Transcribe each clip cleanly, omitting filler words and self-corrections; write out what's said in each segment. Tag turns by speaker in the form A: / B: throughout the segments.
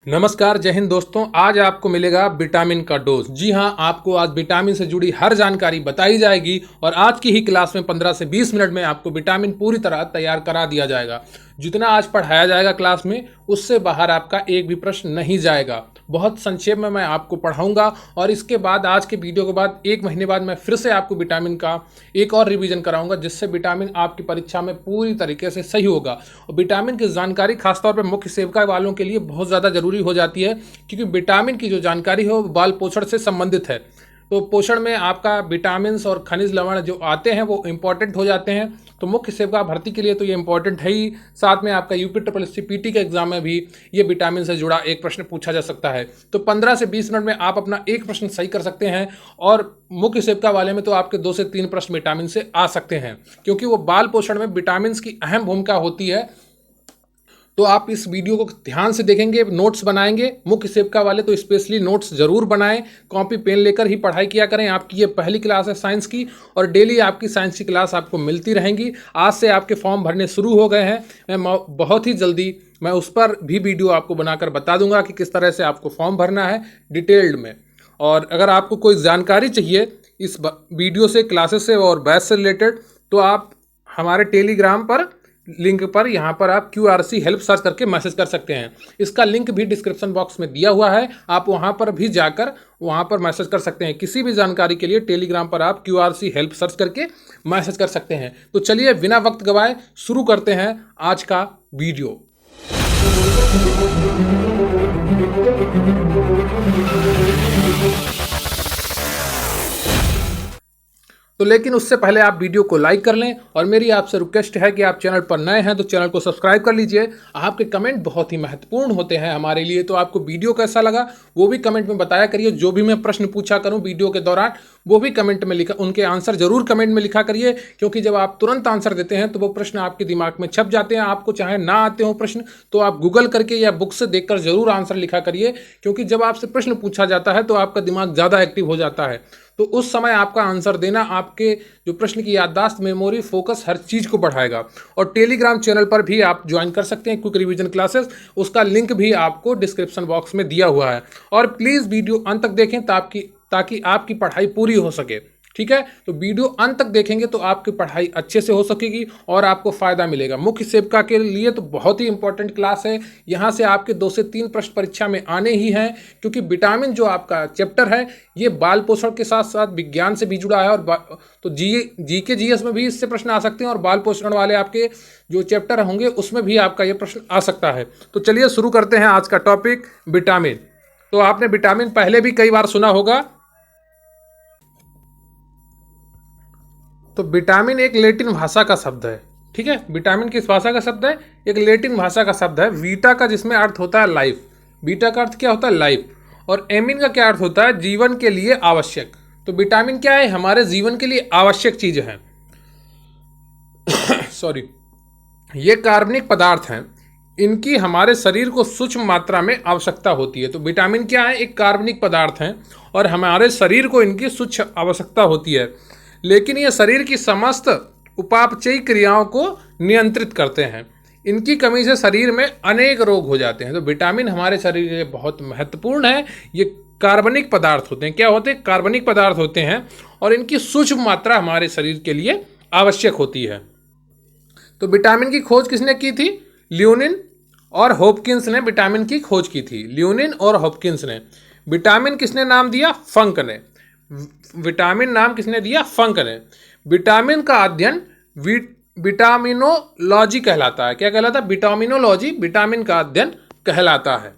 A: नमस्कार, जय हिंद दोस्तों। आज आपको मिलेगा विटामिन का डोज। जी हाँ, आपको आज विटामिन से जुड़ी हर जानकारी बताई जाएगी और आज की ही क्लास में 15 से 20 मिनट में आपको विटामिन पूरी तरह तैयार करा दिया जाएगा। जितना आज पढ़ाया जाएगा क्लास में, उससे बाहर आपका एक भी प्रश्न नहीं जाएगा। बहुत संक्षेप में मैं आपको पढ़ाऊंगा और इसके बाद आज के वीडियो के बाद 1 महीने बाद मैं फिर से आपको विटामिन का एक और रिवीजन कराऊंगा, जिससे विटामिन आपकी परीक्षा में पूरी तरीके से सही होगा। और विटामिन की जानकारी खासतौर पर मुख्य सेविका वालों के लिए बहुत ज़्यादा जरूरी हो जाती है, क्योंकि विटामिन की जो जानकारी है वो बाल पोषण से संबंधित है। तो पोषण में आपका विटामिन और खनिज लवण जो आते हैं वो इंपॉर्टेंट हो जाते हैं। तो मुख्य सेविका भर्ती के लिए तो ये इंपॉर्टेंट है ही, साथ में आपका यूपी पीटी के एग्जाम में भी ये विटामिन से जुड़ा एक प्रश्न पूछा जा सकता है। तो 15 से 20 मिनट में आप अपना एक प्रश्न सही कर सकते हैं और मुख्य सेविका वाले में तो आपके 2 से 3 प्रश्न विटामिन से आ सकते हैं, क्योंकि वो बाल पोषण में विटामिन की अहम भूमिका होती है। तो आप इस वीडियो को ध्यान से देखेंगे, नोट्स बनाएंगे। मुख्य सेविका वाले तो स्पेशली नोट्स जरूर बनाएं, कॉपी पेन लेकर ही पढ़ाई किया करें। आपकी ये पहली क्लास है साइंस की और डेली आपकी साइंस की क्लास आपको मिलती रहेंगी। आज से आपके फॉर्म भरने शुरू हो गए हैं। मैं बहुत ही जल्दी उस पर भी वीडियो आपको बनाकर बता दूंगा कि किस तरह से आपको फॉर्म भरना है डिटेल्ड में। और अगर आपको कोई जानकारी चाहिए इस वीडियो से, क्लासेस से और बैच से रिलेटेड, तो आप हमारे टेलीग्राम पर लिंक पर यहाँ पर आप QRC हेल्प सर्च करके मैसेज कर सकते हैं। इसका लिंक भी डिस्क्रिप्शन बॉक्स में दिया हुआ है, आप वहाँ पर भी जाकर वहाँ पर मैसेज कर सकते हैं। किसी भी जानकारी के लिए टेलीग्राम पर आप QRC हेल्प सर्च करके मैसेज कर सकते हैं। तो चलिए बिना वक्त गवाए शुरू करते हैं आज का वीडियो। तो लेकिन उससे पहले आप वीडियो को लाइक कर लें और मेरी आपसे रिक्वेस्ट है कि आप चैनल पर नए हैं तो चैनल को सब्सक्राइब कर लीजिए। आपके कमेंट बहुत ही महत्वपूर्ण होते हैं हमारे लिए। तो आपको वीडियो कैसा लगा वो भी कमेंट में बताया करिए। जो भी मैं प्रश्न पूछा करूं वीडियो के दौरान वो भी कमेंट में लिखा, उनके आंसर जरूर कमेंट में लिखा करिए, क्योंकि जब आप तुरंत आंसर देते हैं तो वो प्रश्न आपके दिमाग में छप जाते हैं। आपको चाहे ना आते हो प्रश्न तो आप गूगल करके या बुक से देखकर जरूर आंसर लिखा करिए, क्योंकि जब आपसे प्रश्न पूछा जाता है तो आपका दिमाग ज़्यादा एक्टिव हो जाता है। तो उस समय आपका आंसर देना आपके जो प्रश्न की याददाश्त, मेमोरी, फोकस, हर चीज़ को बढ़ाएगा। और टेलीग्राम चैनल पर भी आप ज्वाइन कर सकते हैं, क्विक रिवीजन क्लासेस, उसका लिंक भी आपको डिस्क्रिप्शन बॉक्स में दिया हुआ है। और प्लीज़ वीडियो अंत तक देखें ताकि आपकी पढ़ाई पूरी हो सके। ठीक है, तो वीडियो अंत तक देखेंगे तो आपकी पढ़ाई अच्छे से हो सकेगी और आपको फ़ायदा मिलेगा। मुख्य सेविका के लिए तो बहुत ही इंपॉर्टेंट क्लास है। यहाँ से आपके 2 से 3 प्रश्न परीक्षा में आने ही हैं, क्योंकि विटामिन जो आपका चैप्टर है ये बाल पोषण के साथ साथ विज्ञान से भी जुड़ा है। और तो जीके जीएस में भी इससे प्रश्न आ सकते हैं और बाल पोषण वाले आपके जो चैप्टर होंगे उसमें भी आपका ये प्रश्न आ सकता है। तो चलिए शुरू करते हैं आज का टॉपिक, विटामिन। तो आपने विटामिन पहले भी कई बार सुना होगा। तो विटामिन एक लैटिन भाषा का शब्द है। ठीक है, विटामिन किस भाषा का शब्द है? एक लैटिन भाषा का शब्द है। वीटा का जिसमें अर्थ होता है लाइफ। बीटा का अर्थ क्या होता है? लाइफ। और एमिन का क्या अर्थ होता है? जीवन के लिए आवश्यक। तो विटामिन क्या है? हमारे जीवन के लिए आवश्यक चीज है। सॉरी, ये कार्बनिक पदार्थ हैं, इनकी हमारे शरीर को सूक्ष्म मात्रा में आवश्यकता होती है। तो विटामिन क्या है? एक कार्बनिक पदार्थ हैं और हमारे शरीर को इनकी सूक्ष्म आवश्यकता होती है, लेकिन ये शरीर की समस्त उपापचयी क्रियाओं को नियंत्रित करते हैं। इनकी कमी से शरीर में अनेक रोग हो जाते हैं। तो विटामिन हमारे शरीर के लिए बहुत महत्वपूर्ण है। ये कार्बनिक पदार्थ होते हैं। क्या होते हैं? कार्बनिक पदार्थ होते हैं और इनकी सूक्ष्म मात्रा हमारे शरीर के लिए आवश्यक होती है। तो विटामिन की खोज किसने की थी? लियोनिन और हॉपकिंस ने विटामिन की खोज की थी। लियोनिन और हॉपकिंस ने। विटामिन किसने नाम दिया? फंक ने। विटामिन नाम किसने दिया? फंक ने। विटामिन का अध्ययन विटामिनोलॉजी कहलाता है। क्या कहलाता है? विटामिनोलॉजी विटामिन का अध्ययन कहलाता है।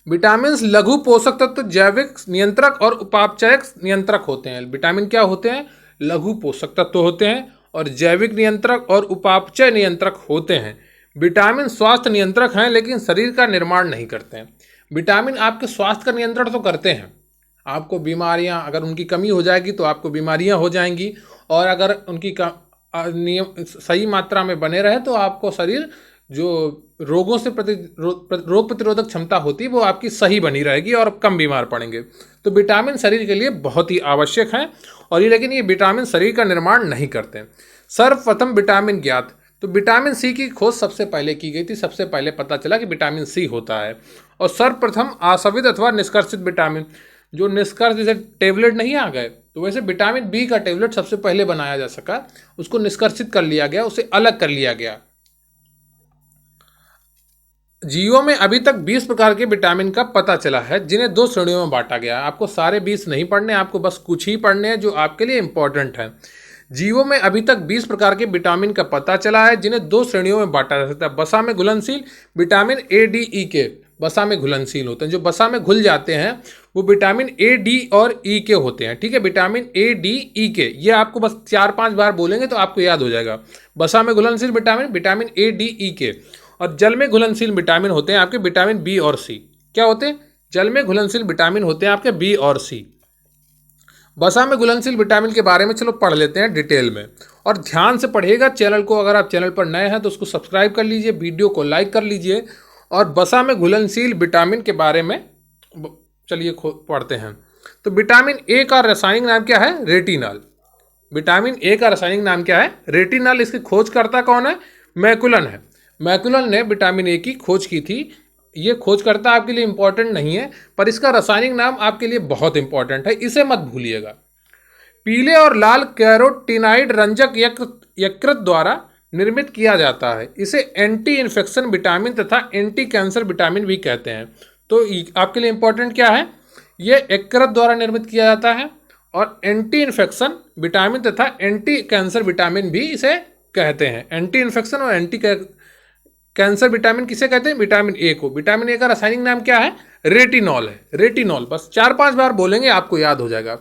A: विटामिन लघु पोषक तत्व, जैविक नियंत्रक और उपापचयक नियंत्रक होते हैं। विटामिन क्या होते हैं? लघु पोषक तत्व होते हैं और जैविक नियंत्रक और उपापचय नियंत्रक होते हैं। विटामिन स्वास्थ्य नियंत्रक हैं लेकिन शरीर का निर्माण नहीं करते हैं। विटामिन आपके स्वास्थ्य का नियंत्रण तो करते हैं। आपको बीमारियां, अगर उनकी कमी हो जाएगी तो आपको बीमारियां हो जाएंगी, और अगर उनकी नियम सही मात्रा में बने रहे तो आपको शरीर जो रोगों से रोग प्रतिरोधक क्षमता होती है वो आपकी सही बनी रहेगी और कम बीमार पड़ेंगे। तो विटामिन शरीर के लिए बहुत ही आवश्यक है और लेकिन ये विटामिन शरीर का निर्माण नहीं करते। सर्वप्रथम विटामिन ज्ञात तो विटामिन सी की खोज सबसे पहले की गई थी, सबसे पहले पता चला कि विटामिन सी होता है। और सर्वप्रथम आश्रित अथवा निष्कर्षित विटामिन, जो निष्कर्ष जैसे टेबलेट नहीं आ गए, तो वैसे विटामिन बी का टेबलेट सबसे पहले बनाया जा सका, उसको निष्कर्षित कर लिया गया, उसे अलग कर लिया गया। जीवों में अभी तक 20 प्रकार के विटामिन का पता चला है, जिन्हें 2 श्रेणियों में बांटा गया है। आपको सारे 20 नहीं पढ़ने, आपको बस कुछ ही पढ़ने हैं जो आपके लिए इंपॉर्टेंट है। जीवों में अभी तक 20 प्रकार के विटामिन का पता चला है, जिन्हें 2 श्रेणियों में बांटा जा सकता है। बसा में घुलनशील विटामिन ए, डी, ई के बसा में घुलनशील होते हैं। जो बसा में घुल जाते हैं वो विटामिन ए, डी और ई के होते हैं। ठीक है, विटामिन ए, डी, ई के, ये आपको बस 4-5 बार बोलेंगे तो आपको याद हो जाएगा। बसा में घुलनशील विटामिन, विटामिन ए, डी, ई के। और जल में घुलनशील विटामिन होते हैं आपके विटामिन बी और सी। क्या होते हैं? जल में घुलनशील विटामिन होते हैं आपके बी और सी। वसा में घुलनशील विटामिन के बारे में चलो पढ़ लेते हैं डिटेल में, और ध्यान से पढ़िएगा चैनल को। अगर आप चैनल पर नए हैं तो उसको सब्सक्राइब कर लीजिए, वीडियो को लाइक कर लीजिए। और वसा में घुलनशील विटामिन के बारे में चलिए पढ़ते हैं। तो विटामिन ए का रासायनिक नाम क्या है? रेटिनॉल। विटामिन ए का रासायनिक नाम क्या है? रेटिनॉल। इसकी खोजकर्ता कौन है? मैकुलन है। मैकुलन ने विटामिन ए की खोज की थी। ये खोजकर्ता आपके लिए इंपॉर्टेंट नहीं है, पर इसका रासायनिक नाम आपके लिए बहुत इंपॉर्टेंट है, इसे मत भूलिएगा। पीले और लाल कैरोटीनाइड रंजक यकृत द्वारा निर्मित किया जाता है। इसे एंटी इन्फेक्शन विटामिन तथा एंटी कैंसर विटामिन भी कहते हैं। तो आपके लिए इंपॉर्टेंट क्या है? ये यकृत द्वारा निर्मित किया जाता है, और एंटी इन्फेक्शन विटामिन तथा एंटी कैंसर विटामिन भी इसे कहते हैं। एंटी इन्फेक्शन और एंटी कैंसर विटामिन किसे कहते हैं? विटामिन ए को। विटामिन ए का रासायनिक नाम क्या है? रेटिनॉल है। रेटिनॉल बस 4-5 बार बोलेंगे आपको याद हो जाएगा।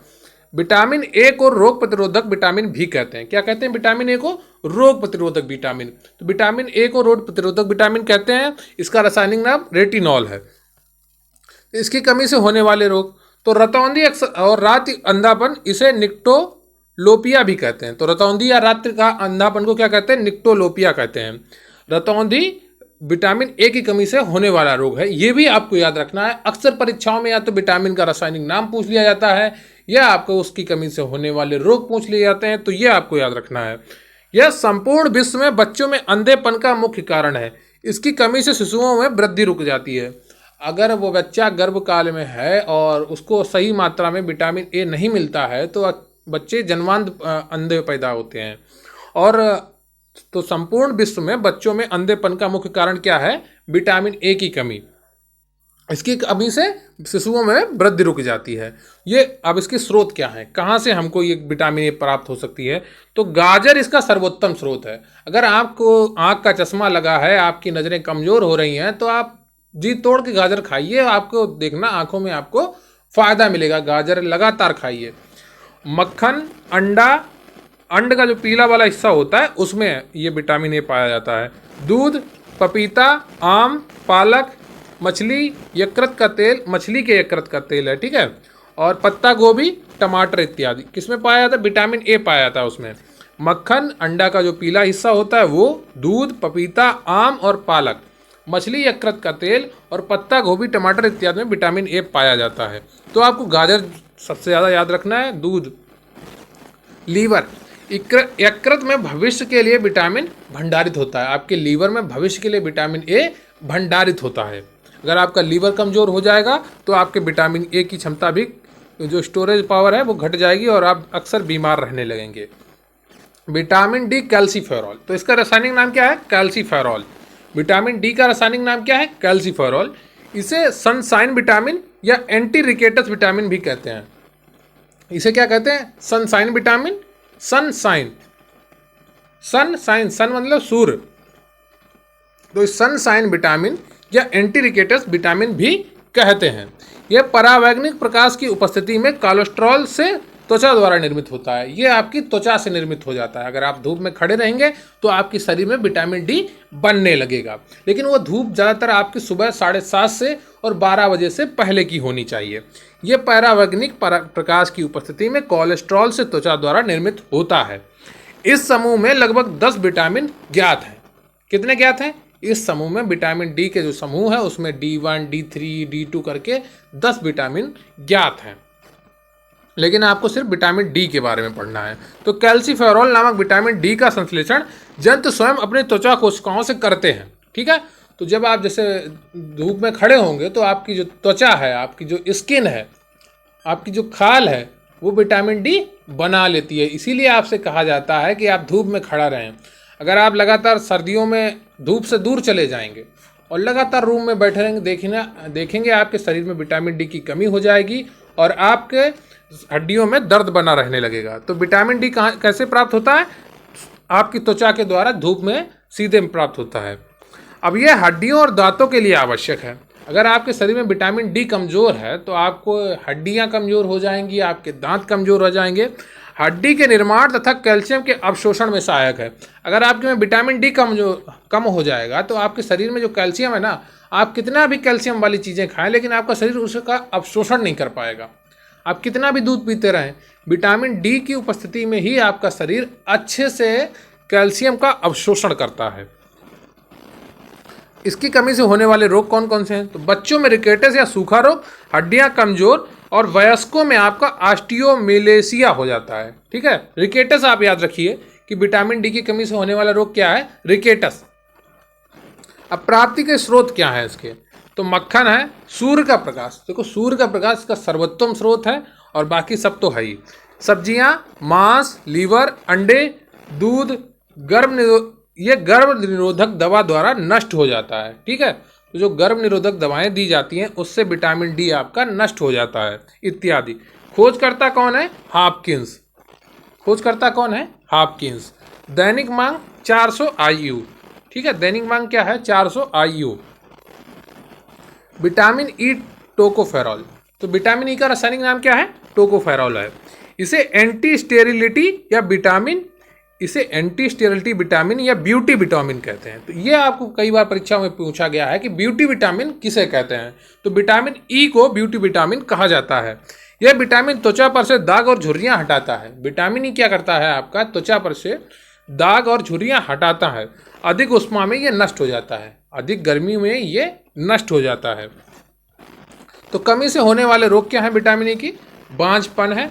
A: विटामिन ए को रोग प्रतिरोधक विटामिन भी कहते हैं। क्या कहते हैं? विटामिन ए को रोग प्रतिरोधक विटामिन। तो विटामिन ए को रोग प्रतिरोधक विटामिन कहते हैं। इसका रासायनिक नाम रेटिनॉल है। इसकी कमी से होने वाले रोग, तो रतौंधी और रात अंधापन, इसे निक्टोलोपिया भी कहते हैं। तो रतौंधी या रात्रि का अंधापन को क्या कहते हैं? निक्टोलोपिया कहते हैं। रतौंधी विटामिन ए की कमी से होने वाला रोग है, ये भी आपको याद रखना है। अक्सर परीक्षाओं में या तो विटामिन का रासायनिक नाम पूछ लिया जाता है, या आपको उसकी कमी से होने वाले रोग पूछ लिए जाते हैं, तो ये आपको याद रखना है। यह संपूर्ण विश्व में बच्चों में अंधेपन का मुख्य कारण है। इसकी कमी से शिशुओं में वृद्धि रुक जाती है। अगर वो बच्चा गर्भकाल में है और उसको सही मात्रा में विटामिन ए नहीं मिलता है तो बच्चे जन्मांध अंधे पैदा होते हैं। और तो संपूर्ण विश्व में बच्चों में अंधेपन का मुख्य कारण क्या है? विटामिन ए की कमी। इसकी कमी से शिशुओं में वृद्धि रुक जाती है। ये अब इसके स्रोत क्या हैं? कहाँ से हमको ये विटामिन ए प्राप्त हो सकती है? तो गाजर इसका सर्वोत्तम स्रोत है। अगर आपको आँख का चश्मा लगा है, आपकी नज़रें कमज़ोर हो रही हैं, तो आप जी तोड़ के गाजर खाइए, आपको देखना आँखों में आपको फ़ायदा मिलेगा। गाजर लगातार खाइए। मक्खन, अंडा, अंड का जो पीला वाला हिस्सा होता है उसमें ये विटामिन ए पाया जाता है। दूध, पपीता, आम, पालक, मछली, यकृत का तेल, मछली के यकृत का तेल है, ठीक है, और पत्ता गोभी, टमाटर इत्यादि किसमें पाया जाता है? विटामिन ए पाया जाता है उसमें। मक्खन, अंडा का जो पीला हिस्सा होता है वो, दूध, पपीता, आम और पालक, मछली, यकृत का तेल और पत्ता गोभी, टमाटर इत्यादि में विटामिन ए पाया जाता है। तो आपको गाजर सबसे ज़्यादा याद रखना है। दूध, लीवर, यकृत में भविष्य के लिए विटामिन भंडारित होता है। आपके लीवर में भविष्य के लिए विटामिन ए भंडारित होता है। अगर आपका लीवर कमज़ोर हो जाएगा तो आपके विटामिन ए की क्षमता भी, जो स्टोरेज पावर है, वो घट जाएगी और आप अक्सर बीमार रहने लगेंगे। विटामिन डी, कैल्सीफेरॉल, तो इसका रासायनिक नाम क्या है? कैल्सीफेरॉल। विटामिन डी का रासायनिक नाम क्या है? कैल्सीफेरॉल। इसे सनशाइन विटामिन या एंटी रिकेटस विटामिन भी कहते हैं। इसे क्या कहते हैं? Sunshine vitamin. सनशाइन, सनशाइन, सन मतलब सूर्य, तो सनशाइन विटामिन या एंटी रिकेटस विटामिन भी कहते हैं। यह परावैंगनिक प्रकाश की उपस्थिति में कोलेस्ट्रॉल से त्वचा द्वारा निर्मित होता है। ये आपकी त्वचा से निर्मित हो जाता है। अगर आप धूप में खड़े रहेंगे तो आपके शरीर में विटामिन डी बनने लगेगा, लेकिन वो धूप ज़्यादातर आपकी सुबह 7:30 से और 12 बजे से पहले की होनी चाहिए। ये परावैंगनिक प्रकाश की उपस्थिति में कोलेस्ट्रॉल से त्वचा द्वारा निर्मित होता है। इस समूह में लगभग 10 विटामिन ज्ञात हैं। कितने ज्ञात हैं? इस समूह में विटामिन डी के जो समूह है उसमें D1, D3, D2 करके 10 विटामिन ज्ञात हैं। लेकिन आपको सिर्फ विटामिन डी के बारे में पढ़ना है। तो कैल्सीफेरॉल नामक विटामिन डी का संश्लेषण जंतु स्वयं अपने त्वचा कोशिकाओं से करते हैं। ठीक है, तो जब आप जैसे धूप में खड़े होंगे तो आपकी जो त्वचा है, आपकी जो स्किन है, आपकी जो खाल है, वो विटामिन डी बना लेती है। इसीलिए आपसे कहा जाता है कि आप धूप में खड़ा रहें। अगर आप लगातार सर्दियों में धूप से दूर चले जाएंगे और लगातार रूम में बैठे रहेंगे, देखेंगे आपके शरीर में विटामिन डी की कमी हो जाएगी और आपके हड्डियों में दर्द बना रहने लगेगा। तो विटामिन डी कहाँ कैसे प्राप्त होता है? आपकी त्वचा के द्वारा धूप में सीधे प्राप्त होता है। अब यह हड्डियों और दांतों के लिए आवश्यक है। अगर आपके शरीर में विटामिन डी कमज़ोर है तो आपको हड्डियां कमज़ोर हो जाएंगी, आपके दांत कमज़ोर हो जाएंगे। हड्डी के निर्माण तथा कैल्शियम के अवशोषण में सहायक है। अगर आपके में विटामिन डी कम हो जाएगा तो आपके शरीर में जो कैल्शियम है ना, आप कितना भी कैल्शियम वाली चीज़ें खाएं लेकिन आपका शरीर उसका अवशोषण नहीं कर पाएगा। आप कितना भी दूध पीते रहें, विटामिन डी की उपस्थिति में ही आपका शरीर अच्छे से कैल्शियम का अवशोषण करता है। इसकी कमी से होने वाले रोग कौन कौन से हैं? तो बच्चों में रिकेटस या सूखा रोग, हड्डियां कमजोर, और वयस्कों में आपका ऑस्टियोमेलेसिया हो जाता है। ठीक है, रिकेटस आप याद रखिए कि विटामिन डी की कमी से होने वाला रोग क्या है? रिकेटस। अब प्राप्ति के स्रोत क्या है इसके? तो मक्खन है, सूर्य का प्रकाश। देखो सूर्य का प्रकाश इसका सर्वोत्तम स्रोत है और बाकी सब तो है ही। सब्जियां, मांस, लीवर, अंडे, दूध, ये गर्भ निरोधक दवा द्वारा नष्ट हो जाता है। ठीक है, तो जो गर्भ निरोधक दवाएं दी जाती हैं उससे विटामिन डी आपका नष्ट हो जाता है इत्यादि। खोजकर्ता कौन है? हॉपकिंस। खोजकर्ता कौन है? हॉपकिंस। दैनिक मांग 400 IU। ठीक है, दैनिक मांग क्या है? 400 IU। Vitamin E tocopherol. तो विटामिन ई का रासायनिक नाम क्या है? टोकोफेरॉल है। इसे एंटी स्टेरिलिटी विटामिन या ब्यूटी विटामिन कहते हैं। तो ये आपको कई बार परीक्षा में पूछा गया है कि ब्यूटी विटामिन किसे कहते हैं। तो विटामिन ई को ब्यूटी विटामिन कहा जाता है। यह विटामिन त्वचा पर से दाग और झुर्रियां हटाता है। विटामिन ई क्या करता है? आपका त्वचा पर से दाग और झुर्रियां हटाता है। अधिक उष्मा में ये नष्ट हो जाता है, अधिक गर्मी में ये नष्ट हो जाता है। तो कमी से होने वाले रोग क्या है विटामिन ई की? बांझपन है,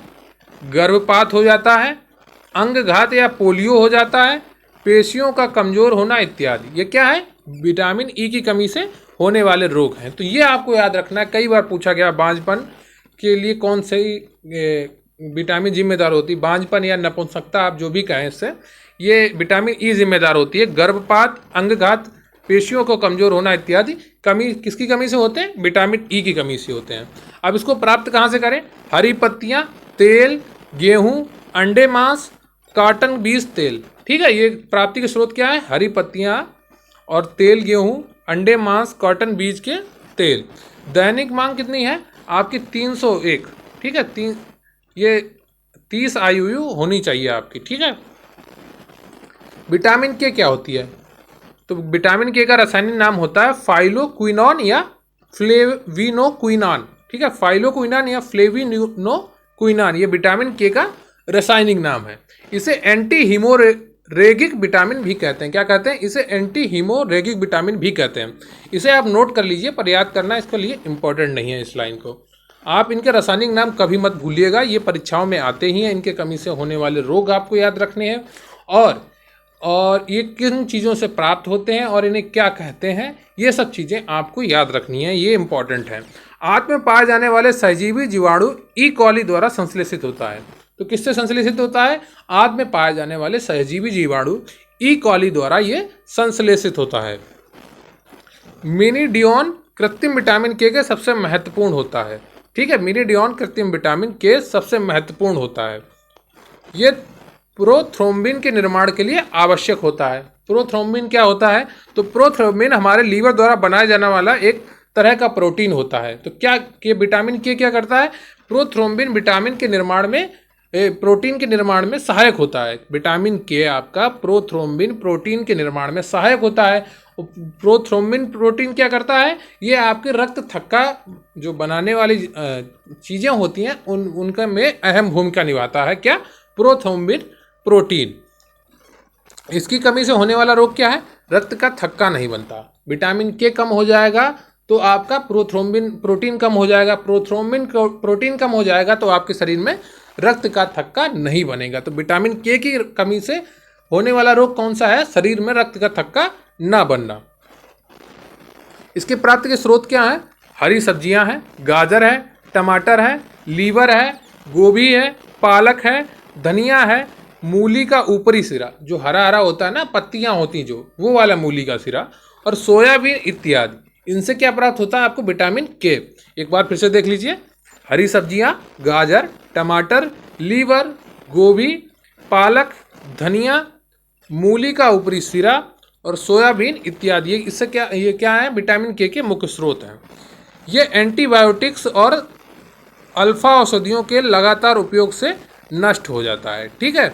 A: गर्भपात हो जाता है, अंगघात या पोलियो हो जाता है, पेशियों का कमजोर होना इत्यादि। ये क्या है? विटामिन ई की कमी से होने वाले रोग हैं। तो ये आपको याद रखना है। कई बार पूछा गया बांझपन के लिए कौन सी विटामिन जिम्मेदार होती है? बांझपन या नपुंसकता आप जो भी कहें, इससे ये विटामिन ई जिम्मेदार होती है। गर्भपात, अंगघात, पेशियों को कमजोर होना इत्यादि कमी किसकी कमी से होते हैं? विटामिन ई की कमी से होते हैं। अब इसको प्राप्त कहाँ से करें? हरी पत्तियाँ, तेल, गेहूँ, अंडे, मांस, कॉटन बीज तेल। ठीक है, ये प्राप्ति के स्रोत क्या है? हरी पत्तियाँ और तेल, गेहूँ, अंडे, मांस, कॉटन बीज के तेल। दैनिक मांग कितनी है आपकी? 301। ठीक है, ये 30 IU होनी चाहिए आपकी। ठीक है, विटामिन के क्या होती है? तो विटामिन के का रासायनिक नाम होता है फाइलोक्विनॉन या फ्लेविनोक्विनान। ठीक है, फाइलोक्विनान या फ्लेविनोक्विनान, ये विटामिन के का रासायनिक नाम है। इसे एंटी हीमोरेगिक विटामिन भी कहते हैं। क्या कहते हैं? इसे एंटी हीमोरेगिक विटामिन भी कहते हैं। इसे आप नोट कर लीजिए, पर याद करना इसके लिए इंपॉर्टेंट नहीं है। इस लाइन को आप इनके रासायनिक नाम कभी मत भूलिएगा, ये परीक्षाओं में आते ही हैं। इनके कमी से होने वाले रोग आपको याद रखने हैं और ये किन चीज़ों से प्राप्त होते हैं और इन्हें क्या कहते हैं, ये सब चीज़ें आपको याद रखनी है, ये इंपॉर्टेंट है। आंत में पाए जाने वाले सहजीवी जीवाणु ई कॉली द्वारा संश्लेषित होता है। तो किससे संश्लेषित होता है? आंत में पाए जाने वाले सहजीवी जीवाणु ई कॉली द्वारा ये संश्लेषित होता है। मिनीडियोन कृत्रिम विटामिन के सबसे महत्वपूर्ण होता है। ठीक है, मिनीडियोन कृत्रिम विटामिन के सबसे महत्वपूर्ण होता है। ये प्रोथ्रोम्बिन के निर्माण के लिए आवश्यक होता है। प्रोथ्रोम्बिन क्या होता है? तो प्रोथ्रोम्बिन हमारे लीवर द्वारा बनाया जाने वाला एक तरह का प्रोटीन होता है। तो क्या विटामिन के क्या करता है? प्रोथ्रोम्बिन विटामिन के निर्माण में प्रोटीन के निर्माण में सहायक होता है। विटामिन के आपका प्रोथ्रोम्बिन प्रोटीन के निर्माण में सहायक होता है। प्रोथ्रोम्बिन प्रोटीन क्या करता है? ये आपके रक्त थक्का जो बनाने वाली चीज़ें होती हैं उनका में अहम भूमिका निभाता है। क्या? Prothrombin protein. इसकी कमी से होने वाला रोग क्या है? रक्त का थक्का नहीं बनता। विटामिन के कम हो जाएगा तो आपका प्रोटीन कम हो जाएगा। प्रोटीन कम हो जाएगा तो आपके शरीर में रक्त का थक्का नहीं बनेगा। तो विटामिन के की कमी से होने वाला रोग कौन सा है? शरीर में रक्त का थक्का ना बनना। इसके प्राप्ति के स्रोत क्या हैं? हरी सब्जियां हैं, गाजर है, टमाटर है, लीवर है, गोभी है, पालक है, धनिया है, मूली का ऊपरी सिरा जो हरा हरा होता है ना, पत्तियां होती जो, वो वाला मूली का सिरा, और सोयाबीन इत्यादि। इनसे क्या प्राप्त होता है आपको? विटामिन के। एक बार फिर से देख लीजिए, हरी सब्जियां, गाजर, टमाटर, लीवर, गोभी, पालक, धनिया, मूली का ऊपरी सिरा और सोयाबीन इत्यादि। ये क्या है? विटामिन के मुख्य स्रोत हैं। ये एंटीबायोटिक्स और अल्फा औषधियों के लगातार उपयोग से नष्ट हो जाता है। ठीक है,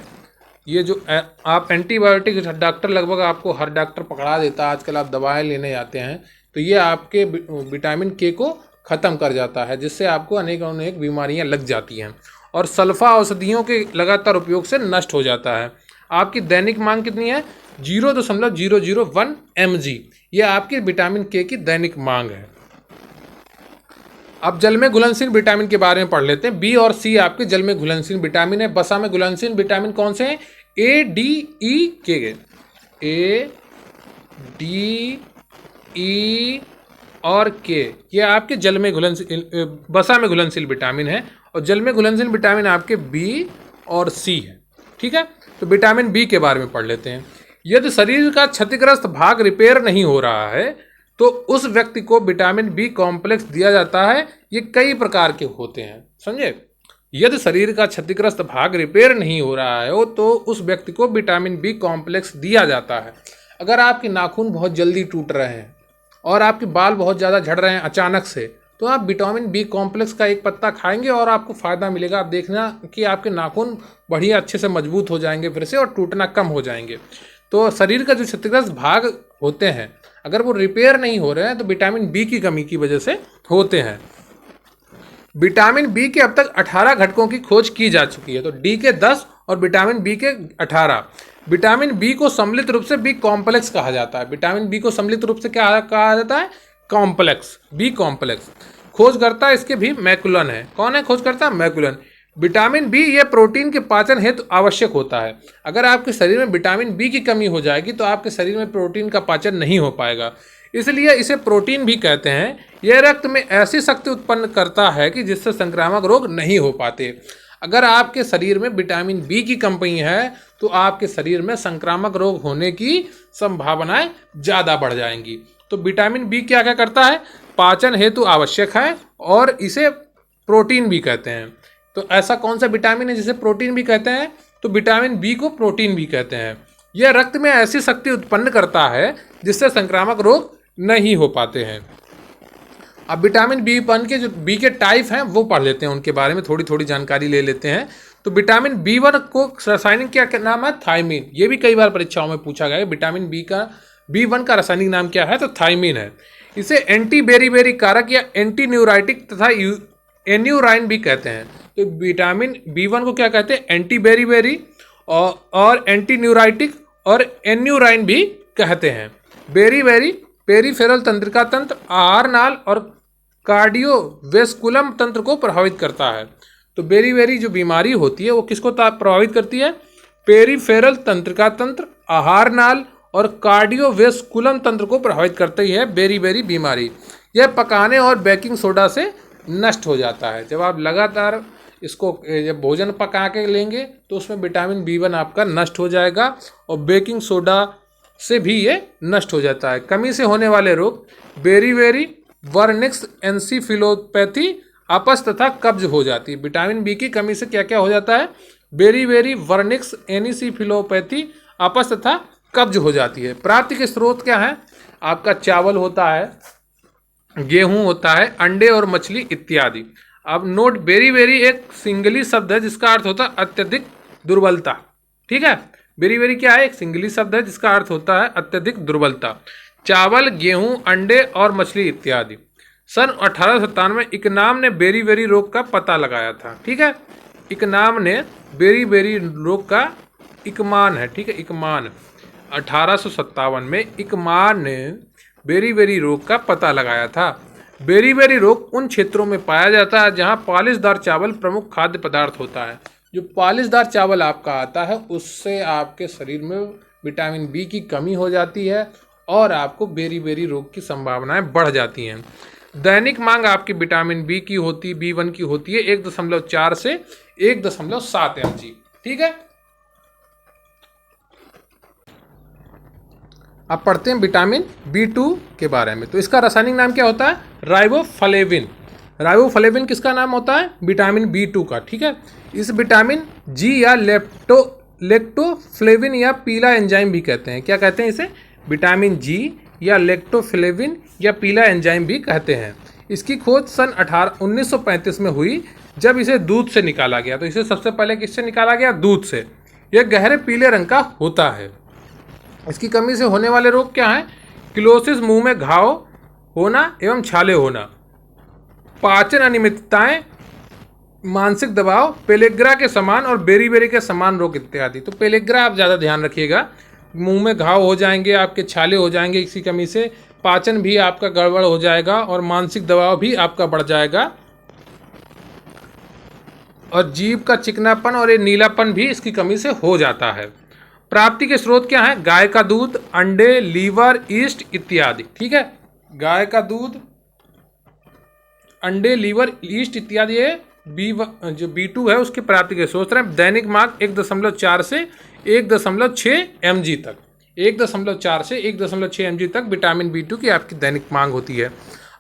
A: ये जो आप एंटीबायोटिक, डॉक्टर लगभग आपको हर डॉक्टर पकड़ा देता है, आजकल आप दवाएं लेने जाते हैं, तो ये आपके विटामिन के को ख़त्म कर जाता है, जिससे आपको अनेक बीमारियां लग जाती हैं और सल्फा औषधियों के लगातार उपयोग से नष्ट हो जाता है। आपकी दैनिक मांग कितनी है? 0.001 mg। ये आपकी विटामिन के की दैनिक मांग है। अब जल में घुलनशील विटामिन के बारे में पढ़ लेते हैं। बी और सी आपके जल में घुलनशील विटामिन है। वसा में घुलनशील विटामिन कौन से हैं? ए, डी, ई, के। ए, डी, ई और के, ये आपके जल में घुलनशील, वसा में घुलनशील विटामिन है। और जल में घुलनशील विटामिन आपके बी और सी है। ठीक है, तो विटामिन बी के बारे में पढ़ लेते हैं। यदि शरीर का क्षतिग्रस्त भाग रिपेयर नहीं हो रहा है तो उस व्यक्ति को विटामिन बी कॉम्प्लेक्स दिया जाता है। ये कई प्रकार के होते हैं, समझे? यदि शरीर का क्षतिग्रस्त भाग रिपेयर नहीं हो रहा है तो उस व्यक्ति को विटामिन बी कॉम्प्लेक्स दिया जाता है। अगर आपके नाखून बहुत जल्दी टूट रहे हैं और आपके बाल बहुत ज़्यादा झड़ रहे हैं अचानक से, तो आप विटामिन बी कॉम्प्लेक्स का एक पत्ता खाएंगे और आपको फ़ायदा मिलेगा। आप देखना कि आपके नाखून बढ़िया अच्छे से मजबूत हो जाएंगे फिर से, और टूटना कम हो जाएंगे। तो शरीर का जो क्षतिग्रस्त भाग होते हैं, अगर वो रिपेयर नहीं हो रहे हैं तो विटामिन बी की कमी की वजह से होते हैं। विटामिन बी के अब तक 18 घटकों की खोज की जा चुकी है। तो डी के 10 और विटामिन बी के 18। विटामिन बी को सम्मिलित रूप से बी कॉम्प्लेक्स कहा जाता है। विटामिन बी को सम्मिलित रूप से क्या कहा जाता है? Complex, B complex. खोजकर्ता इसके भी मैकुलन है। कौन है खोजकर्ता? मैकुलन। विटामिन बी ये प्रोटीन के पाचन हेतु आवश्यक होता है। अगर आपके शरीर में विटामिन बी की कमी हो जाएगी तो आपके शरीर में प्रोटीन का पाचन नहीं हो पाएगा, इसलिए इसे प्रोटीन भी कहते हैं। यह रक्त में ऐसी शक्ति उत्पन्न करता है कि जिससे संक्रामक रोग नहीं हो पाते। अगर आपके शरीर में विटामिन बी की कमी है तो आपके शरीर में संक्रामक रोग होने की संभावनाएं ज़्यादा बढ़ जाएंगी। तो विटामिन बी क्या क्या करता है? पाचन हेतु आवश्यक है और इसे प्रोटीन भी कहते हैं। तो ऐसा कौन सा विटामिन है जिसे प्रोटीन भी कहते हैं? तो विटामिन बी को प्रोटीन भी कहते हैं। यह रक्त में ऐसी शक्ति उत्पन्न करता है जिससे संक्रामक रोग नहीं हो पाते हैं। अब विटामिन बी वन के जो बी के टाइप हैं वो पढ़ लेते हैं, उनके बारे में थोड़ी थोड़ी जानकारी ले लेते हैं। तो विटामिन बी वन को रासायनिक क्या नाम है? थायमीन। ये भी कई बार परीक्षाओं में पूछा गया है। विटामिन बी वन का रासायनिक नाम क्या है? तो थायमीन है। इसे एंटी बेरीबेरी कारक या एंटी न्यूराइटिक तथा एन्यूराइन भी कहते हैं। तो विटामिन बी वन को क्या कहते हैं? एंटी बेरीबेरी और एंटी न्यूराइटिक और एन्यूराइन भी कहते हैं। बेरीबेरी पेरीफेरल तंत्रिका तंत्र, आहार नाल और कार्डियोवेस्कुलम तंत्र को प्रभावित करता है। तो बेरीबेरी जो बीमारी होती है वो किसको प्रभावित करती है? पेरीफेरल तंत्रिका तंत्र, आहार नाल और कार्डियोवेस्कुलम तंत्र को प्रभावित करती है बेरीबेरी बीमारी। यह पकाने और बेकिंग सोडा से नष्ट हो जाता है। जब आप लगातार इसको जब भोजन पका के लेंगे तो उसमें विटामिन बी वन आपका नष्ट हो जाएगा और बेकिंग सोडा से भी ये नष्ट हो जाता है। कमी से होने वाले रोग बेरीबेरी, वर्निक्स एन्सेफेलोपैथी, अपच तथा कब्ज हो जाती है। विटामिन बी की कमी से क्या क्या हो जाता है? बेरीबेरी, वर्निक्स एन्सेफेलोपैथी, अपच तथा कब्ज हो जाती है। प्राप्ति के स्रोत क्या है? आपका चावल होता है, गेहूं होता है, अंडे और मछली इत्यादि। अब नोट, बेरीबेरी एक सिंगली शब्द है जिसका अर्थ होता है अत्यधिक दुर्बलता। ठीक है, बेरीबेरी क्या है? एक सिंगली शब्द है जिसका अर्थ होता है अत्यधिक दुर्बलता। चावल, गेहूं, अंडे और मछली इत्यादि। सन 1897 में इकनाम ने बेरीबेरी रोग का पता लगाया था। ठीक है, इकनाम ने बेरीबेरी रोग का, इकमान है, ठीक है, इकमान 1857 में इकमान ने बेरी रोग का पता लगाया था। बेरी रोग उन क्षेत्रों में पाया जाता है जहां पॉलिशदार चावल प्रमुख खाद्य पदार्थ होता है। जो पॉलिशदार चावल आपका आता है उससे आपके शरीर में विटामिन बी की कमी हो जाती है और आपको बेरी रोग की संभावनाएं बढ़ जाती हैं। दैनिक मांग आपकी विटामिन बी की होती B1 की होती है 1.4 से 1.7 mg। ठीक है, अब पढ़ते हैं विटामिन B2 के बारे में। तो इसका रासायनिक नाम क्या होता है? राइबोफ्लेविन। राइबोफ्लेविन किसका नाम होता है? विटामिन B2 का। ठीक है, इस विटामिन जी या लेक्टोफ्लेविन या पीला एंजाइम भी कहते हैं। क्या कहते हैं इसे? विटामिन जी या लेक्टोफ्लेविन या पीला एंजाइम भी कहते हैं। इसकी खोज सन 1935 में हुई जब इसे दूध से निकाला गया। तो इसे सबसे पहले किससे निकाला गया? दूध से। यह गहरे पीले रंग का होता है। इसकी कमी से होने वाले रोग क्या हैं? क्लोसिस, मुंह में घाव होना एवं छाले होना, पाचन अनियमितताएं, मानसिक दबाव, पेलेग्रा के समान और बेरी के समान रोग इत्यादि। तो पेलेग्रा आप ज़्यादा ध्यान रखिएगा, मुंह में घाव हो जाएंगे, आपके छाले हो जाएंगे इसकी कमी से, पाचन भी आपका गड़बड़ हो जाएगा और मानसिक दबाव भी आपका बढ़ जाएगा और जीभ का चिकनापन और ये नीलापन भी इसकी कमी से हो जाता है। प्राप्ति के स्रोत क्या है? गाय का दूध, अंडे, लीवर, ईस्ट इत्यादि। ठीक है, गाय का दूध, अंडे, लीवर, ईस्ट इत्यादि है जो B2 है उसकी प्राप्ति के स्रोत हैं। दैनिक मांग 1.4 से 1.6 mg तक, 1.4 से 1.6 mg तक विटामिन B2 की आपकी दैनिक मांग होती है।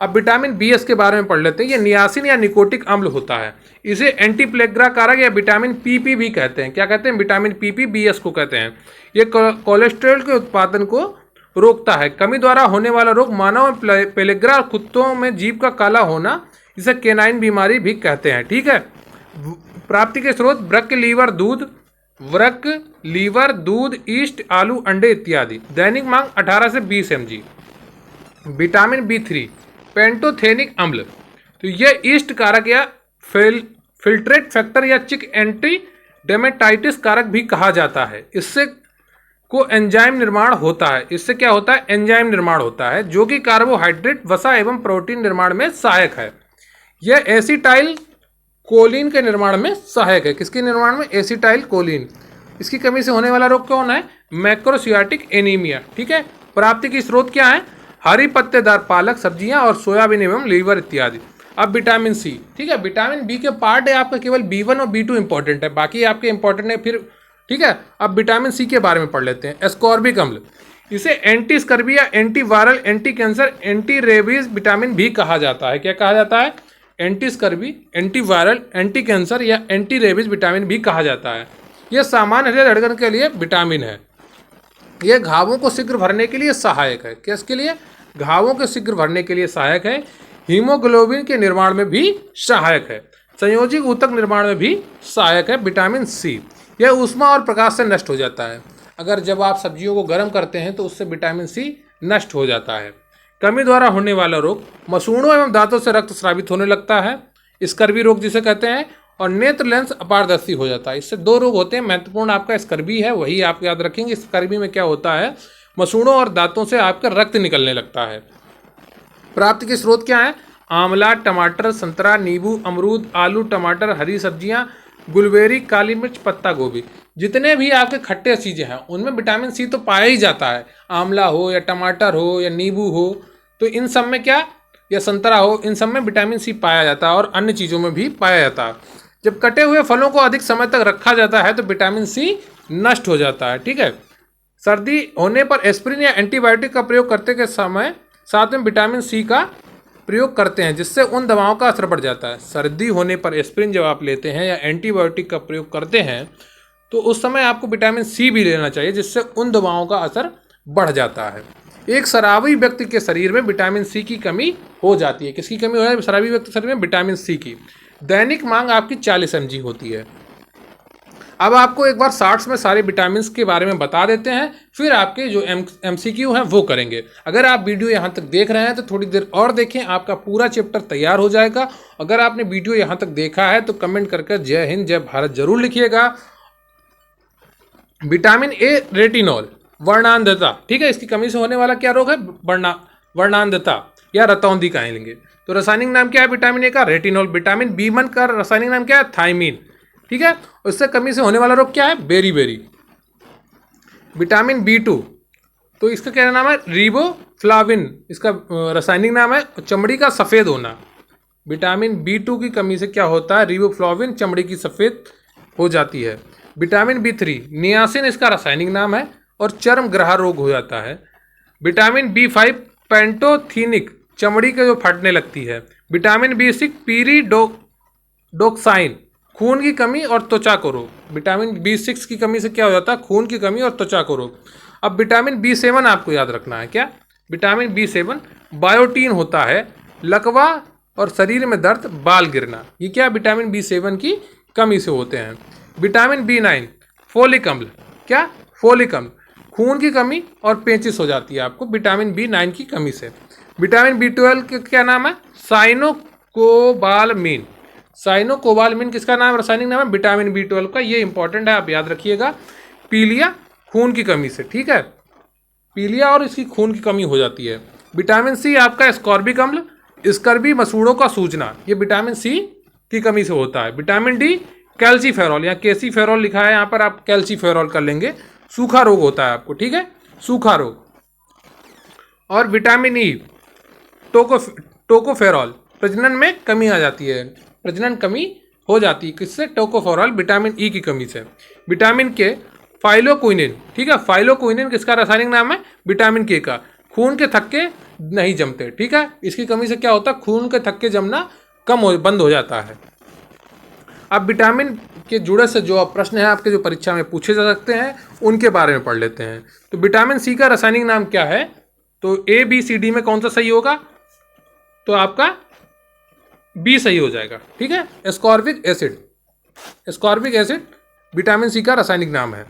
A: अब विटामिन BS के बारे में पढ़ लेते हैं। ये नियासिन या निकोटिक अम्ल होता है। इसे एंटीप्लेग्रा कारक या विटामिन PP भी कहते हैं। क्या कहते हैं? विटामिन PP BS को कहते हैं। ये कोलेस्ट्रॉल के उत्पादन को रोकता है। कमी द्वारा होने वाला रोग मानव में पेलेग्रा, कुत्तों में जीभ का काला होना, इसे केनाइन बीमारी भी कहते हैं। ठीक है, प्राप्ति के स्रोत वृक्क, लीवर, दूध, ईस्ट, आलू, अंडे इत्यादि। दैनिक मांग 18 से 20 mg। विटामिन B3 पेंटोथेनिक अम्ल, तो यह ईस्ट कारक या फिल्ट्रेट फैक्टर या चिक एंटी डेमेटाइटिस कारक भी कहा जाता है। इससे को एंजाइम निर्माण होता है। इससे क्या होता है? एंजाइम निर्माण होता है जो कि कार्बोहाइड्रेट, वसा एवं प्रोटीन निर्माण में सहायक है। यह एसिटाइल कोलिन के निर्माण में सहायक है। किसके निर्माण में? Acetyl choline. इसकी कमी से होने वाला रोग कौन है? मैक्रोसियाटिक एनीमिया। ठीक है, प्राप्ति की स्रोत क्या है? हरी पत्तेदार पालक, सब्जियां और सोयाबीन एवं लीवर इत्यादि। अब विटामिन C। ठीक है, विटामिन B के पार्ट है आपका केवल B1 और B2 इंपॉर्टेंट है, बाकी आपके इंपॉर्टेंट है फिर। ठीक है, अब विटामिन C के बारे में पढ़ लेते हैं। एस्कॉर्बिक अम्ल, इसे एंटी स्कर्वी या anti viral, anti cancer, anti rabies vitamin भी कहा जाता है। क्या कहा जाता है? Anti scurvy, anti viral, anti cancer या एंटी रेबीज विटामिन भी कहा जाता है। यह सामान्य हृदय धड़कन के लिए विटामिन है। यह घावों को शीघ्र भरने के लिए सहायक है। किसके लिए? घावों के शीघ्र भरने के लिए सहायक है। हीमोग्लोबिन के निर्माण में भी सहायक है। संयोजी ऊतक निर्माण में भी सहायक है विटामिन C। यह ऊष्मा और प्रकाश से नष्ट हो जाता है। अगर जब आप सब्जियों को गर्म करते हैं तो उससे विटामिन C नष्ट हो जाता है। कमी द्वारा होने वाला रोग, मसूड़ों एवं दांतों से रक्त स्रावित होने लगता है, स्कर्वी रोग जिसे कहते हैं, और नेत्र लेंस अपारदर्शी हो जाता है। इससे दो रोग होते हैं, महत्वपूर्ण आपका स्कर्वी है, वही आप याद रखेंगे। स्कर्वी में क्या होता है? मसूड़ों और दांतों से आपका रक्त निकलने लगता है। प्राप्ति के स्रोत क्या है? आंवला, टमाटर, संतरा, नींबू, अमरूद, आलू, टमाटर, हरी सब्जियां, गुलबेरी, काली मिर्च, पत्ता गोभी। जितने भी आपके खट्टे चीज़ें हैं उनमें विटामिन C तो पाया ही जाता है। आंवला हो या टमाटर हो या नींबू हो, तो इन सब में क्या, या संतरा हो, इन सब में विटामिन C पाया जाता है और अन्य चीज़ों में भी पाया जाता है। जब कटे हुए फलों को अधिक समय तक रखा जाता है तो विटामिन C नष्ट हो जाता है। ठीक है, सर्दी होने पर एस्प्रिन या एंटीबायोटिक का प्रयोग करते के समय साथ में विटामिन C का प्रयोग करते हैं, जिससे उन दवाओं का असर बढ़ जाता है। सर्दी होने पर एस्प्रिन जब आप लेते हैं या एंटीबायोटिक का प्रयोग करते हैं तो उस समय आपको विटामिन C भी लेना चाहिए, जिससे उन दवाओं का असर बढ़ जाता है। एक शराबी व्यक्ति के शरीर में विटामिन C की कमी हो जाती है। किसकी कमी हो जाती है? शराबी व्यक्ति के शरीर में विटामिन C की। दैनिक मांग आपकी 40 mg होती है। अब आपको एक बार शॉर्ट्स में सारे विटामिन के बारे में बता देते हैं, फिर आपके जो MCQ हैं वो करेंगे। अगर आप वीडियो यहाँ तक देख रहे हैं तो थोड़ी देर और देखें, आपका पूरा चैप्टर तैयार हो जाएगा। अगर आपने वीडियो यहाँ तक देखा है तो कमेंट करके जय हिंद जय भारत जरूर लिखिएगा। विटामिन A रेटिनॉल, वर्णांधता। ठीक है, इसकी कमी से होने वाला क्या रोग है? वर्णांधता या रतौंधी कहेंगे। तो रासायनिक नाम क्या है विटामिन ए का? रेटिनॉल। विटामिन बी1 का रासायनिक नाम क्या है? थायमीन। ठीक है, उससे कमी से होने वाला रोग क्या है? बेरी। विटामिन बी2, तो इसका क्या नाम है? रिबोफ्लाविन, इसका रासायनिक नाम है चमड़ी का सफ़ेद होना। विटामिन बी2 की कमी से क्या होता है? रिबोफ्लाविन, चमड़ी की सफ़ेद हो जाती है। विटामिन बी3 नियासिन इसका रासायनिक नाम है और चर्म ग्रह रोग हो जाता है। विटामिन बी5 पेंटोथीनिक, चमड़ी के जो फटने लगती है। विटामिन बी6 पीरिडोक्साइन, खून की कमी और त्वचा को रोग। विटामिन बी6 की कमी से क्या हो जाता है? खून की कमी और त्वचा को रोग। अब विटामिन बी7 आपको याद रखना है क्या? विटामिन बी7 बायोटीन होता है, लकवा और शरीर में दर्द, बाल गिरना, ये क्या विटामिन बी7 की कमी से होते हैं। विटामिन बी9 फोलिक अम्ल, क्या? फोलिक अम्ल, खून की कमी और पेचिश हो जाती है आपको विटामिन बी9 की कमी से। विटामिन बी12 का क्या नाम है? साइनोकोबालमिन। साइनोकोबालमिन किसका नाम, रासायनिक नाम है? विटामिन बी12 का। ये इंपॉर्टेंट है, आप याद रखिएगा। पीलिया, खून की कमी से, ठीक है, पीलिया और इसकी खून की कमी हो जाती है। विटामिन सी आपका स्कॉर्बिक अम्ल, स्कर्वी, मसूड़ों का सूजना, ये विटामिन सी की कमी से होता है। विटामिन डी कैल्सीफेरॉल, यहाँ कैसीफेरॉल लिखा है, यहाँ पर आप कैल्सीफेरॉल कर लेंगे। सूखा रोग होता है आपको, ठीक है, सूखा रोग। और विटामिन ई टोकोफेरॉल, प्रजनन में कमी आ जाती है, प्रजनन कमी हो जाती है किससे? टोकोफेरॉल, विटामिन ई की कमी से। विटामिन के फाइलोक्विनिन, ठीक है, फाइलोक्विनिन किसका रासायनिक नाम है? विटामिन के का। खून के थक्के नहीं जमते, ठीक है, इसकी कमी से क्या होता है? खून के थक्के जमना बंद हो जाता है। अब विटामिन के जुड़े से जो प्रश्न है आपके, जो परीक्षा में पूछे जा सकते हैं, उनके बारे में पढ़ लेते हैं। तो विटामिन सी का रासायनिक नाम क्या है? तो ए बी सी डी में कौन सा सही होगा? तो आपका बी सही हो जाएगा, ठीक है, ascorbic acid. Ascorbic acid vitamin C का रासायनिक नाम है।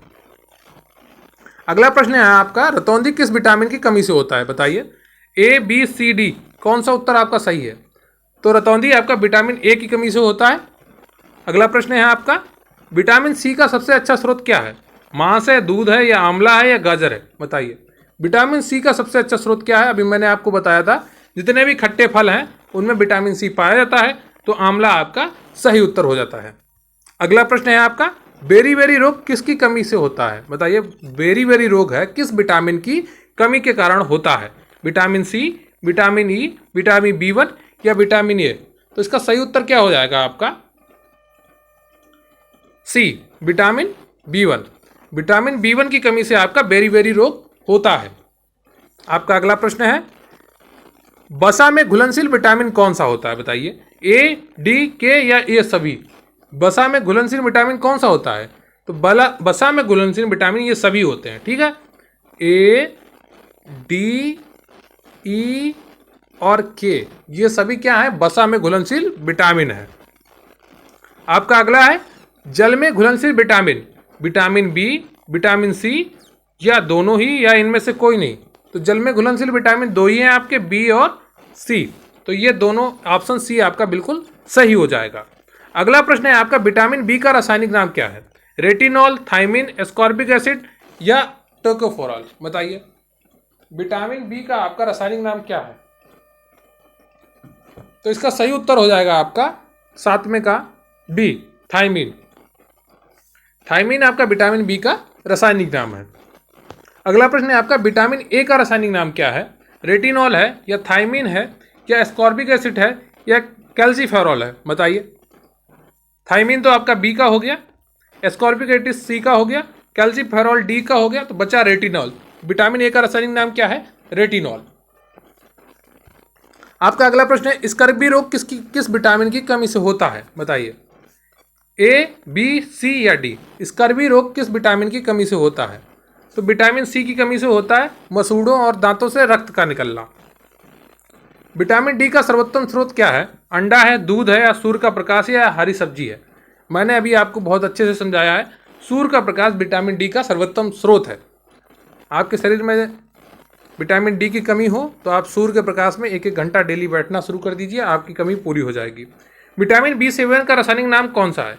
A: अगला प्रश्न है आपका, रतौंधी किस विटामिन की कमी से होता है? बताइए। ए बी सी डी, कौन सा उत्तर आपका सही है? तो रतौंधी आपका विटामिन ए की कमी से होता है। अगला प्रश्न है आपका, विटामिन सी का सबसे अच्छा स्रोत क्या है? मांस है, दूध है, या आंवला है, या गाजर है? बताइए। विटामिन सी का सबसे अच्छा स्रोत क्या है? अभी मैंने आपको बताया था, जितने भी खट्टे फल हैं उनमें विटामिन सी पाया जाता है, तो आंवला आपका सही उत्तर हो जाता है। अगला प्रश्न है आपका, बेरी रोग किसकी कमी से होता है? बताइए। बेरी रोग है किस विटामिन की कमी के कारण होता है? Vitamin C, vitamin E, vitamin B one या विटामिन ए? तो इसका सही उत्तर क्या हो जाएगा आपका? C, vitamin B one. Vitamin B one की कमी से आपका बेरी रोग होता है। आपका अगला प्रश्न है, वसा में घुलनशील विटामिन कौन सा होता है? बताइए। ए, डी, के या ए सभी? वसा में घुलनशील विटामिन कौन सा होता है? तो वसा में घुलनशील विटामिन ये सभी होते हैं, ठीक है, ए, डी, ई और के, ये सभी क्या है? वसा में घुलनशील विटामिन है। आपका अगला है, जल में घुलनशील vitamin, vitamin B, vitamin C, या दोनों ही, या इनमें से कोई नहीं? तो जल में घुलनशील विटामिन दो ही हैं आपके, बी और सी, तो ये दोनों, ऑप्शन सी आपका बिल्कुल सही हो जाएगा। अगला प्रश्न है आपका, विटामिन बी का रासायनिक नाम क्या है? रेटिनॉल, थायमीन, एस्कॉर्बिक एसिड या टोकोफेरॉल? बताइए। विटामिन बी का आपका रासायनिक नाम क्या है? तो इसका सही उत्तर हो जाएगा आपका 7वें का डी, थायमीन। थायमीन आपका विटामिन बी का रासायनिक नाम है। अगला प्रश्न है आपका, विटामिन ए का रासायनिक नाम क्या है? रेटिनॉल है, या थायमीन है, या एस्कॉर्बिक एसिड है, या कैल्सीफेरॉल है? बताइए। थायमीन तो आपका बी का हो गया, एस्कॉर्बिक एसिड सी का हो गया, कैल्सीफेरॉल डी का हो गया, तो बचा रेटिनॉल। विटामिन ए का रासायनिक नाम क्या है? रेटिनॉल। आपका अगला प्रश्न है, स्कर्वी रोग किस विटामिन की कमी से होता है? बताइए। ए, बी, सी या डी? स्कर्वी रोग किस विटामिन की कमी से होता है? तो विटामिन सी की कमी से होता है मसूड़ों और दांतों से रक्त का निकलना। विटामिन डी का सर्वोत्तम स्रोत क्या है? अंडा है, दूध है, या सूर्य का प्रकाश है, या हरी सब्जी है? मैंने अभी आपको बहुत अच्छे से समझाया है, सूर्य का प्रकाश विटामिन डी का सर्वोत्तम स्रोत है। आपके शरीर में विटामिन डी की कमी हो तो आप सूर्य के प्रकाश में 1-1 घंटा डेली बैठना शुरू कर दीजिए, आपकी कमी पूरी हो जाएगी। विटामिन बी7 का रासायनिक नाम कौन सा है?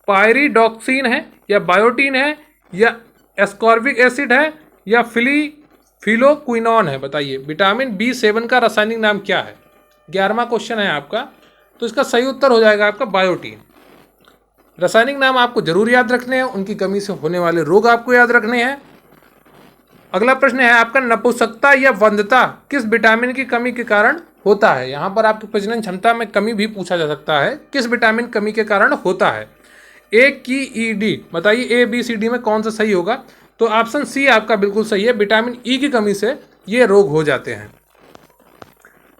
A: पायरिडॉक्सिन है, या बायोटीन है, या एस्कॉर्बिक एसिड है, या फिलोक्विनोन है। बताइए विटामिन B7 का रासायनिक नाम क्या है? 11वां क्वेश्चन है आपका, तो इसका सही उत्तर हो जाएगा आपका बायोटीन। रासायनिक नाम आपको जरूर याद रखने हैं, उनकी कमी से होने वाले रोग आपको याद रखने हैं। अगला प्रश्न है आपका, नपुंसकता या वंध्यता किस विटामिन की कमी के कारण होता है? यहाँ पर आपकी प्रजनन क्षमता में कमी भी पूछा जा सकता है, किस विटामिन कमी के कारण होता है? एक की ईडी, बताइए ABCD में कौन सा सही होगा? तो ऑप्शन सी आपका बिल्कुल सही है, विटामिन ई की कमी से ये रोग हो जाते हैं।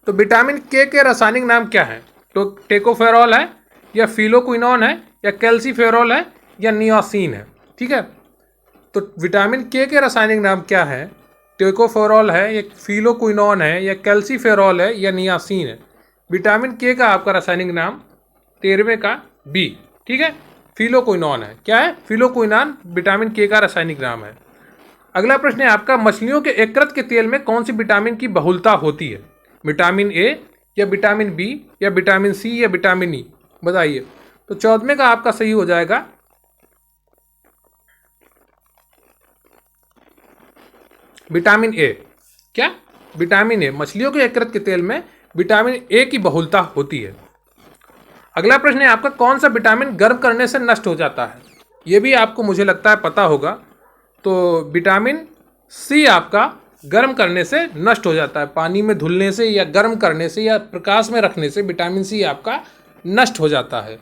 A: तो विटामिन के रासायनिक नाम क्या है? तो टेकोफेरॉल है या फिलोक्विनोन है या कैल्सीफेरॉल है या नियासिन है? ठीक है, तो विटामिन के रासायनिक नाम क्या है? टेकोफेरॉल है या फिलोक्विनोन है या कैल्सीफेरॉल है या नियासिन है? विटामिन के का आपका रासायनिक नाम 13वें का बी, ठीक है, फिलोक्विनोन है। क्या है? फिलोक्विनोन विटामिन के का रासायनिक नाम है। अगला प्रश्न है आपका, मछलियों के यकृत के तेल में कौन सी विटामिन की बहुलता होती है? विटामिन ए या विटामिन बी या विटामिन सी या विटामिन ई? बताइए। तो 14वें का आपका सही हो जाएगा विटामिन ए। क्या? विटामिन ए, मछलियों के यकृत के तेल में विटामिन ए की बहुलता होती है। अगला प्रश्न है आपका, कौन सा विटामिन गर्म करने से नष्ट हो जाता है? ये भी आपको मुझे लगता है पता होगा। तो विटामिन सी आपका गर्म करने से नष्ट हो जाता है, पानी में धुलने से या गर्म करने से या प्रकाश में रखने से विटामिन सी आपका नष्ट हो जाता है।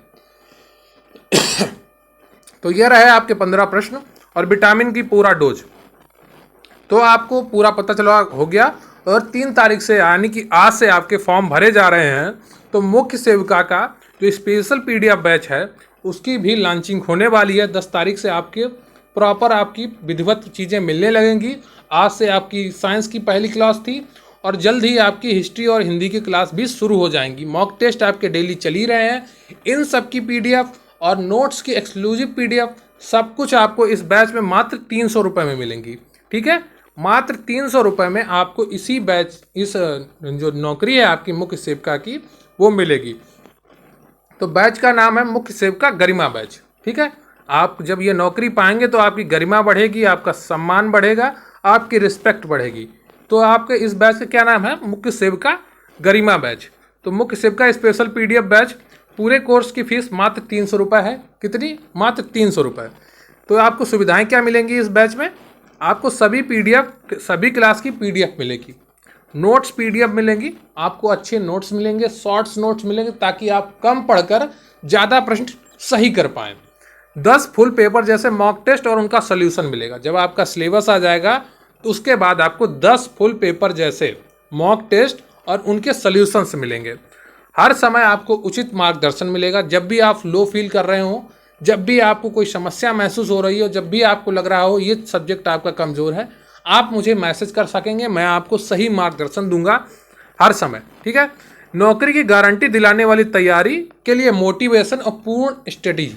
A: तो ये रहे आपके 15 प्रश्न और विटामिन की पूरा डोज। तो आपको पूरा पता चला हो गया। और 3 तारीख से यानी कि आज से आपके फॉर्म भरे जा रहे हैं। तो मुख्य सेविका का जो स्पेशल PDF बैच है उसकी भी लॉन्चिंग होने वाली है। 10 तारीख से आपके प्रॉपर आपकी विधिवत चीज़ें मिलने लगेंगी। आज से आपकी साइंस की पहली क्लास थी और जल्द ही आपकी हिस्ट्री और हिंदी की क्लास भी शुरू हो जाएंगी। मॉक टेस्ट आपके डेली चल ही रहे हैं। इन सब की PDF और नोट्स की एक्सक्लूसिव PDF सब कुछ आपको इस बैच में मात्र 300 रुपये में मिलेंगी। ठीक है, मात्र 300 रुपये में आपको इसी बैच, इस जो नौकरी है आपकी मुख्य सेविका की, वो मिलेगी। तो बैच का नाम है मुख्य सेविका गरिमा बैच। ठीक है, आप जब ये नौकरी पाएंगे तो आपकी गरिमा बढ़ेगी, आपका सम्मान बढ़ेगा, आपकी रिस्पेक्ट बढ़ेगी। तो आपके इस बैच का क्या नाम है? मुख्य सेविका गरिमा बैच। तो मुख्य सेविका स्पेशल PDF बैच, पूरे कोर्स की फीस मात्र 300 रुपये है। कितनी? मात्र 300 रुपये। तो आपको सुविधाएं क्या मिलेंगी इस बैच में? आपको सभी PDF, सभी क्लास की PDF मिलेगी, नोट्स PDF मिलेंगी, आपको अच्छे नोट्स मिलेंगे, शॉर्ट्स नोट्स मिलेंगे ताकि आप कम पढ़कर ज़्यादा प्रश्न सही कर पाएँ। 10 फुल पेपर जैसे मॉक टेस्ट और उनका सोल्यूशन मिलेगा। जब आपका सिलेबस आ जाएगा तो उसके बाद आपको 10 फुल पेपर जैसे मॉक टेस्ट और उनके सोल्यूशंस मिलेंगे। हर समय आपको उचित मार्गदर्शन मिलेगा। जब भी आप लो फील कर रहे हो, जब भी आपको कोई समस्या महसूस हो रही हो, जब भी आपको लग रहा हो ये सब्जेक्ट आपका कमज़ोर है, आप मुझे मैसेज कर सकेंगे, मैं आपको सही मार्गदर्शन दूंगा हर समय। ठीक है, नौकरी की गारंटी दिलाने वाली तैयारी के लिए मोटिवेशन और पूर्ण स्टडी,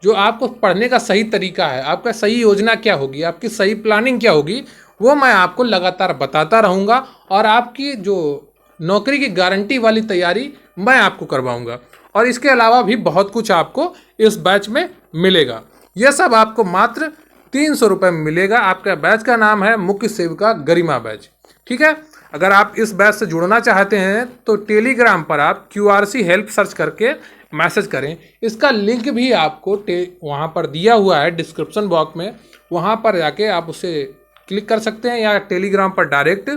A: जो आपको पढ़ने का सही तरीका है, आपका सही योजना क्या होगी, आपकी सही प्लानिंग क्या होगी, वो मैं आपको लगातार बताता रहूँगा और आपकी जो नौकरी की गारंटी वाली तैयारी मैं आपको करवाऊँगा। और इसके अलावा भी बहुत कुछ आपको इस बैच में मिलेगा। यह सब आपको मात्र 300 रुपये में मिलेगा। आपका बैच का नाम है मुख्य सेविका गरिमा बैच। ठीक है, अगर आप इस बैच से जुड़ना चाहते हैं तो टेलीग्राम पर आप QRC हेल्प सर्च करके मैसेज करें। इसका लिंक भी आपको वहाँ पर दिया हुआ है डिस्क्रिप्शन बॉक्स में, वहाँ पर जाके आप उसे क्लिक कर सकते हैं या टेलीग्राम पर डायरेक्ट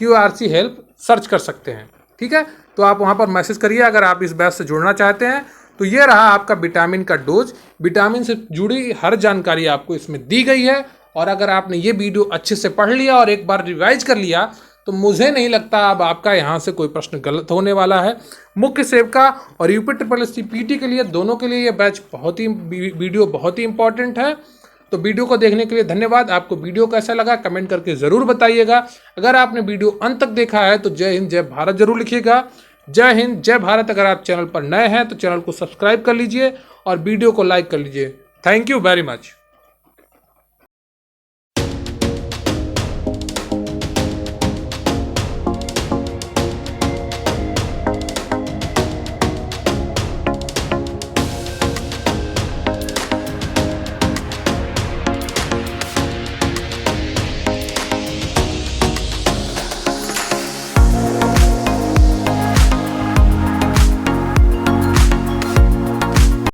A: QRC हेल्प सर्च कर सकते हैं। ठीक है, तो आप वहाँ पर मैसेज करिए अगर आप इस बैच से जुड़ना चाहते हैं। तो ये रहा आपका विटामिन का डोज। विटामिन से जुड़ी हर जानकारी आपको इसमें दी गई है। और अगर आपने ये वीडियो अच्छे से पढ़ लिया और एक बार रिवाइज कर लिया तो मुझे नहीं लगता अब आपका यहाँ से कोई प्रश्न गलत होने वाला है। मुख्य सेविका और UPSSC PT के लिए, दोनों के लिए ये बैच वीडियो बहुत ही इंपॉर्टेंट है। तो वीडियो को देखने के लिए धन्यवाद। आपको वीडियो कैसा लगा कमेंट करके ज़रूर बताइएगा। अगर आपने वीडियो अंत तक देखा है तो जय हिंद जय भारत जरूर लिखिएगा। जय हिंद जय भारत। अगर आप चैनल पर नए हैं तो चैनल को सब्सक्राइब कर लीजिए और वीडियो को लाइक कर लीजिए। Thank you very much.